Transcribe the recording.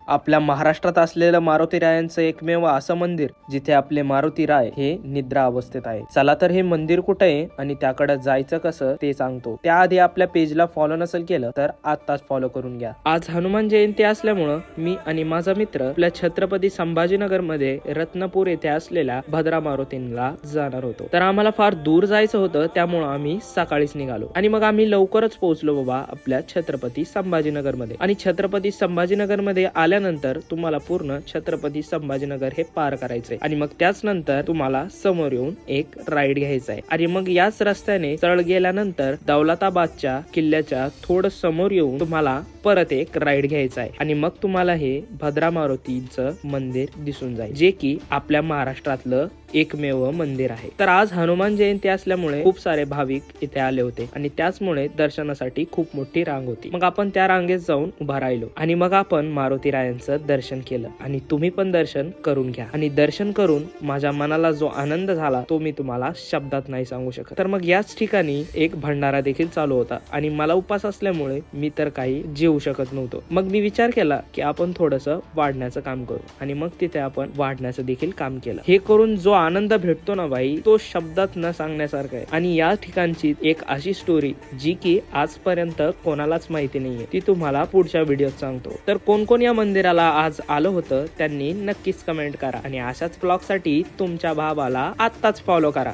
आपल्या महाराष्ट्रात असलेलं मारुती रायांचं एकमेव असं मंदिर जिथे आपले मारुती राय हे निद्रा अवस्थेत आहे। चला तर हे मंदिर कुठे आहे आणि त्याकडे जायचं कसं ते सांगतो। त्याआधी आपल्या पेजला फॉलो नसेल केलं तर आताच फॉलो करून घ्या। आज हनुमान जयंती असल्यामुळं मी आणि माझा मित्र आपल्या छत्रपती संभाजीनगर मध्ये रत्नपूर येथे असलेल्या भद्रा मारुतींना जाणार होतो। तर आम्हाला फार दूर जायचं होतं, त्यामुळे आम्ही सकाळीच निघालो आणि मग आम्ही लवकरच पोहोचलो बाबा आपल्या छत्रपती संभाजीनगर मध्ये। आणि छत्रपती संभाजीनगर मध्ये आल्यानंतर तुम्हाला पूर्ण छत्रपती संभाजीनगर हे पार करायचंय आणि मग त्याच नंतर तुम्हाला समोर येऊन एक राईड घ्यायचा आहे आणि मग याच रस्त्याने सरळ गेल्यानंतर दौलताबादच्या किल्ल्याच्या थोडं समोर येऊन तुम्हाला परत एक राईड घ्यायचा आहे आणि मग तुम्हाला हे भद्रा मारुतीचं मंदिर दिसून जाईल, जे की आपल्या महाराष्ट्रातलं एकमेव मंदिर आहे। तर आज हनुमान जयंती असल्यामुळे खूप सारे भाविक इथे आले होते आणि त्याचमुळे दर्शनासाठी खूप मोठी रांग होती। मग आपण त्या रांगेत जाऊन उभा राहिलो आणि मग आपण मारुती रायांचं दर्शन केलं आणि तुम्ही पण दर्शन करून घ्या। आणि दर्शन करून माझ्या मनाला जो आनंद झाला तो मी तुम्हाला शब्दात नाही सांगू शकत। तर मग याच ठिकाणी एक भंडारा देखील चालू होता आणि मला उपास असल्यामुळे मी तर काही जेवू शकत नव्हतो। मग मी विचार केला की आपण थोडंसं वाढण्याचं काम करू आणि मग तिथे आपण वाढण्याचं देखील काम केलं। हे करून जो आनंद भेटतो ना बाई, तो शब्दात न सांगण्यासारखा आहे। आणि या ठिकाणची एक अशी स्टोरी जी की आजपर्यंत कोणालाच माहिती नाहीये, ती तुम्हाला पुढच्या व्हिडिओत सांगतो। तर कोण कोण या मंदिराला आज आलं होतं त्यांनी नक्कीच कमेंट करा आणि अशाच ब्लॉग साठी तुमच्या भावाला आत्ताच फॉलो करा।